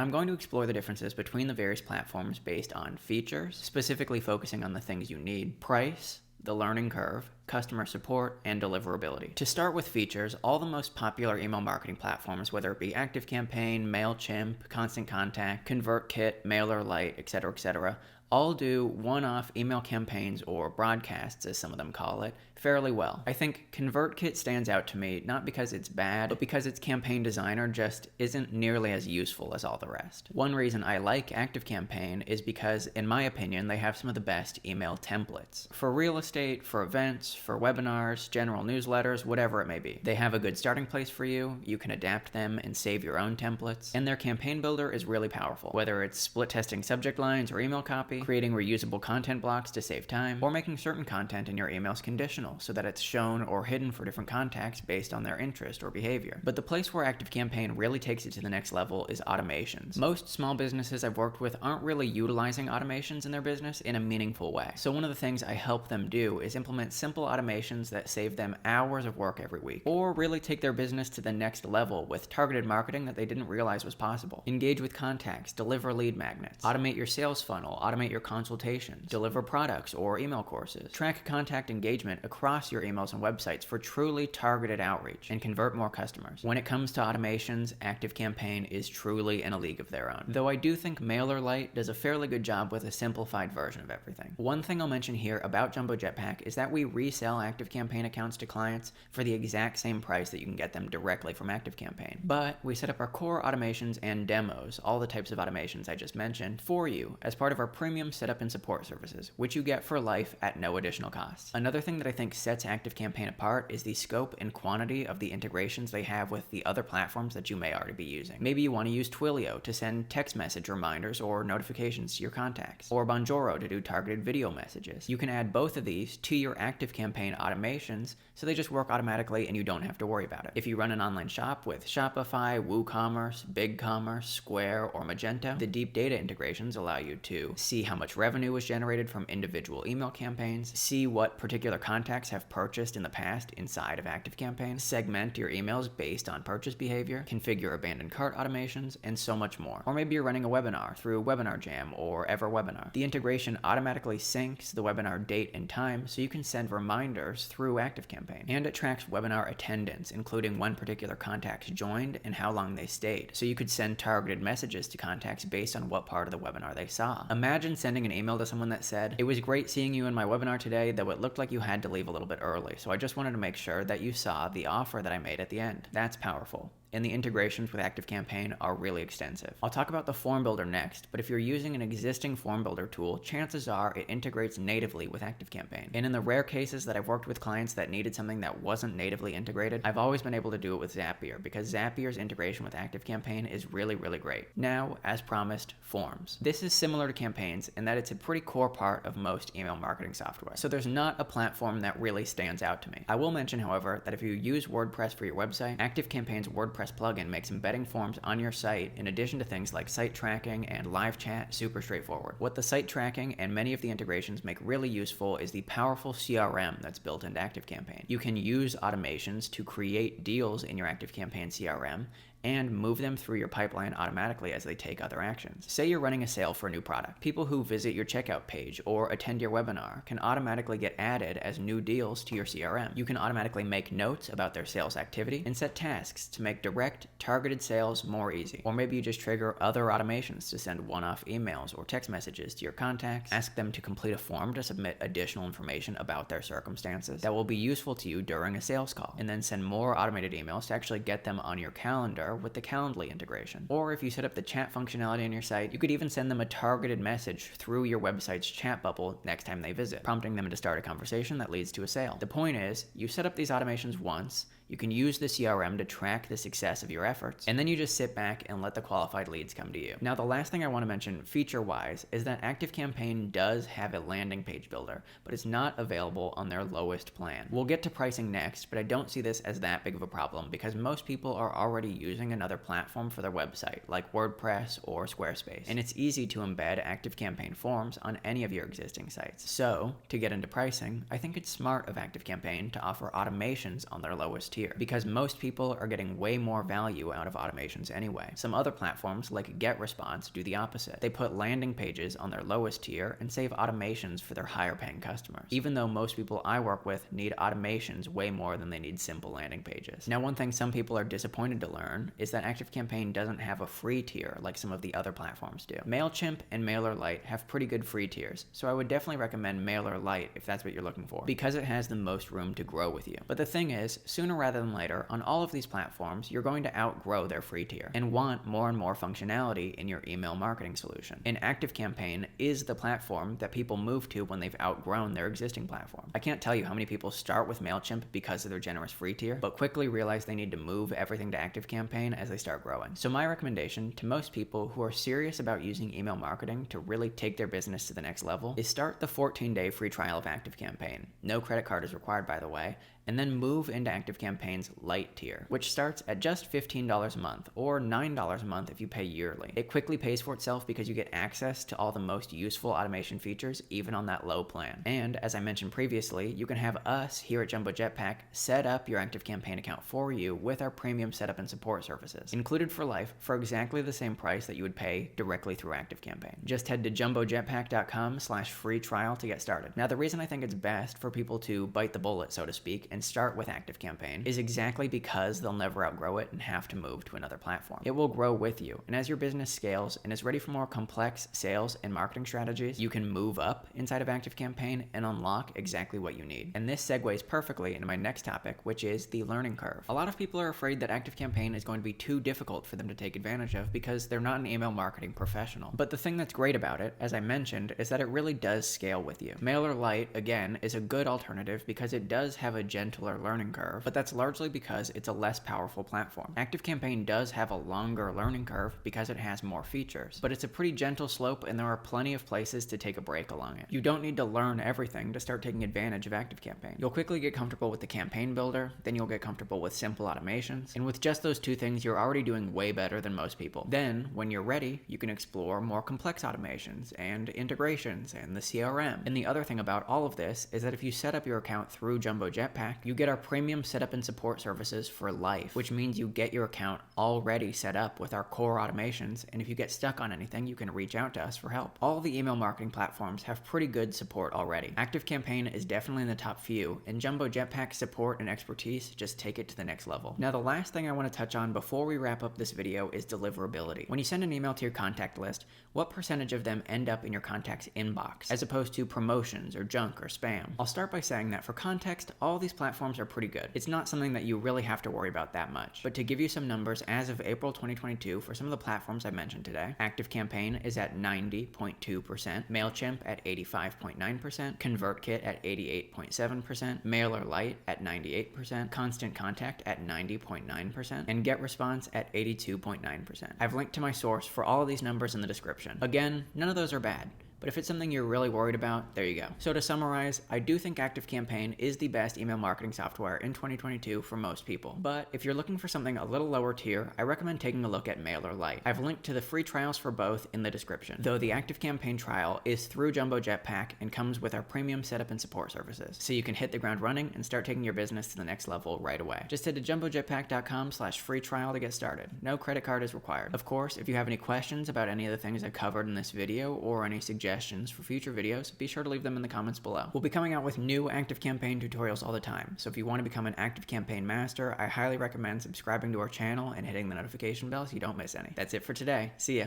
I'm going to explore the differences between the various platforms based on features, specifically focusing on the things you need, price, the learning curve, customer support, and deliverability. To start with features, all the most popular email marketing platforms, whether it be ActiveCampaign, MailChimp, Constant Contact, ConvertKit, MailerLite, etc., all do one-off email campaigns or broadcasts, as some of them call it, fairly well. I think ConvertKit stands out to me not because it's bad, but because its campaign designer just isn't nearly as useful as all the rest. One reason I like ActiveCampaign is because, in my opinion, they have some of the best email templates. For real estate, for events, for webinars, general newsletters, whatever it may be. They have a good starting place for you, you can adapt them and save your own templates, and their campaign builder is really powerful. Whether it's split testing subject lines or email copy, creating reusable content blocks to save time, or making certain content in your emails conditional so that it's shown or hidden for different contacts based on their interest or behavior. But the place where ActiveCampaign really takes it to the next level is automations. Most small businesses I've worked with aren't really utilizing automations in their business in a meaningful way. So one of the things I help them do is implement simple automations that save them hours of work every week, or really take their business to the next level with targeted marketing that they didn't realize was possible. Engage with contacts, deliver lead magnets, automate your sales funnel, automate your consultations, deliver products or email courses, track contact engagement across your emails and websites for truly targeted outreach, and convert more customers. When it comes to automations, ActiveCampaign is truly in a league of their own. Though I do think MailerLite does a fairly good job with a simplified version of everything. One thing I'll mention here about Jumbo Jetpack is that we resell ActiveCampaign accounts to clients for the exact same price that you can get them directly from ActiveCampaign. But we set up our core automations and demos, all the types of automations I just mentioned, for you as part of our premium setup and support services, which you get for life at no additional cost. Another thing that I think sets ActiveCampaign apart is the scope and quantity of the integrations they have with the other platforms that you may already be using. Maybe you want to use Twilio to send text message reminders or notifications to your contacts, or Bonjoro to do targeted video messages. You can add both of these to your ActiveCampaign automations so they just work automatically and you don't have to worry about it. If you run an online shop with Shopify, WooCommerce, BigCommerce, Square, or Magento, the deep data integrations allow you to see how much revenue was generated from individual email campaigns, see what particular contacts have purchased in the past inside of ActiveCampaign, segment your emails based on purchase behavior, configure abandoned cart automations, and so much more. Or maybe you're running a webinar through Webinar Jam or EverWebinar. The integration automatically syncs the webinar date and time so you can send reminders through ActiveCampaign. And it tracks webinar attendance, including when particular contacts joined and how long they stayed, so you could send targeted messages to contacts based on what part of the webinar they saw. Imagine sending an email to someone that said, "It was great seeing you in my webinar today, though it looked like you had to leave a little bit early, so I just wanted to make sure that you saw the offer that I made at the end." That's powerful. And the integrations with ActiveCampaign are really extensive. I'll talk about the form builder next, but if you're using an existing form builder tool, chances are it integrates natively with ActiveCampaign. And in the rare cases that I've worked with clients that needed something that wasn't natively integrated, I've always been able to do it with Zapier, because Zapier's integration with ActiveCampaign is really, really great. Now, as promised, forms. This is similar to campaigns in that it's a pretty core part of most email marketing software. So there's not a platform that really stands out to me. I will mention, however, that if you use WordPress for your website, ActiveCampaign's WordPress plugin makes embedding forms on your site, in addition to things like site tracking and live chat, super straightforward. What the site tracking and many of the integrations make really useful is the powerful CRM that's built into ActiveCampaign. You can use automations to create deals in your ActiveCampaign CRM and move them through your pipeline automatically as they take other actions. Say you're running a sale for a new product. People who visit your checkout page or attend your webinar can automatically get added as new deals to your CRM. You can automatically make notes about their sales activity and set tasks to make direct, targeted sales more easy. Or maybe you just trigger other automations to send one-off emails or text messages to your contacts, ask them to complete a form to submit additional information about their circumstances that will be useful to you during a sales call, and then send more automated emails to actually get them on your calendar with the Calendly integration. Or if you set up the chat functionality on your site, you could even send them a targeted message through your website's chat bubble next time they visit, prompting them to start a conversation that leads to a sale. The point is, you set up these automations once, you can use the CRM to track the success of your efforts, and then you just sit back and let the qualified leads come to you. Now, the last thing I want to mention feature-wise is that ActiveCampaign does have a landing page builder, but it's not available on their lowest plan. We'll get to pricing next, but I don't see this as that big of a problem because most people are already using another platform for their website, like WordPress or Squarespace, and it's easy to embed ActiveCampaign forms on any of your existing sites. So, to get into pricing, I think it's smart of ActiveCampaign to offer automations on their lowest tier. tier because most people are getting way more value out of automations anyway. Some other platforms like GetResponse do the opposite. They put landing pages on their lowest tier and save automations for their higher paying customers, even though most people I work with need automations way more than they need simple landing pages. Now, one thing some people are disappointed to learn is that ActiveCampaign doesn't have a free tier like some of the other platforms do. MailChimp and MailerLite have pretty good free tiers, so I would definitely recommend MailerLite if that's what you're looking for, because it has the most room to grow with you. But the thing is, sooner rather than later, on all of these platforms, you're going to outgrow their free tier and want more and more functionality in your email marketing solution. And ActiveCampaign is the platform that people move to when they've outgrown their existing platform. I can't tell you how many people start with MailChimp because of their generous free tier, but quickly realize they need to move everything to ActiveCampaign as they start growing. So my recommendation to most people who are serious about using email marketing to really take their business to the next level is start the 14-day free trial of ActiveCampaign. No credit card is required, by the way, and then move into ActiveCampaign's Lite tier, which starts at just $15 a month, or $9 a month if you pay yearly. It quickly pays for itself because you get access to all the most useful automation features, even on that low plan. And as I mentioned previously, you can have us here at Jumbo Jetpack set up your ActiveCampaign account for you with our premium setup and support services, included for life for exactly the same price that you would pay directly through ActiveCampaign. Just head to jumbojetpack.com/free trial to get started. Now, the reason I think it's best for people to bite the bullet, so to speak, and start with ActiveCampaign is exactly because they'll never outgrow it and have to move to another platform. It will grow with you, and as your business scales and is ready for more complex sales and marketing strategies, you can move up inside of ActiveCampaign and unlock exactly what you need. And this segues perfectly into my next topic, which is the learning curve. A lot of people are afraid that ActiveCampaign is going to be too difficult for them to take advantage of because they're not an email marketing professional. But the thing that's great about it, as I mentioned, is that it really does scale with you. MailerLite, again, is a good alternative because it does have a gentler learning curve, but that's largely because it's a less powerful platform. ActiveCampaign does have a longer learning curve because it has more features, but it's a pretty gentle slope and there are plenty of places to take a break along it. You don't need to learn everything to start taking advantage of ActiveCampaign. You'll quickly get comfortable with the campaign builder, then you'll get comfortable with simple automations, and with just those two things, you're already doing way better than most people. Then, when you're ready, you can explore more complex automations and integrations and the CRM. And the other thing about all of this is that if you set up your account through Jumbo Jetpack, you get our premium setup and support services for life, which means you get your account already set up with our core automations, and if you get stuck on anything, you can reach out to us for help. All the email marketing platforms have pretty good support already. ActiveCampaign is definitely in the top few, and Jumbo Jetpack's support and expertise just take it to the next level. Now, the last thing I want to touch on before we wrap up this video is deliverability. When you send an email to your contact list, what percentage of them end up in your contact's inbox, as opposed to promotions or junk or spam? I'll start by saying that for context, all these platforms are pretty good. It's not something that you really have to worry about that much. But to give you some numbers, as of April 2022, for some of the platforms I mentioned today, ActiveCampaign is at 90.2%, MailChimp at 85.9%, ConvertKit at 88.7%, MailerLite at 98%, Constant Contact at 90.9%, and GetResponse at 82.9%. I've linked to my source for all of these numbers in the description. Again, none of those are bad. But if it's something you're really worried about, there you go. So to summarize, I do think ActiveCampaign is the best email marketing software in 2022 for most people. But if you're looking for something a little lower tier, I recommend taking a look at MailerLite. I've linked to the free trials for both in the description, though the ActiveCampaign trial is through Jumbo Jetpack and comes with our premium setup and support services, so you can hit the ground running and start taking your business to the next level right away. Just head to jumbojetpack.com/free trial to get started. No credit card is required. Of course, if you have any questions about any of the things I covered in this video or any suggestions for future videos, be sure to leave them in the comments below. We'll be coming out with new ActiveCampaign tutorials all the time, so if you want to become an ActiveCampaign master, I highly recommend subscribing to our channel and hitting the notification bell so you don't miss any. That's it for today. See ya.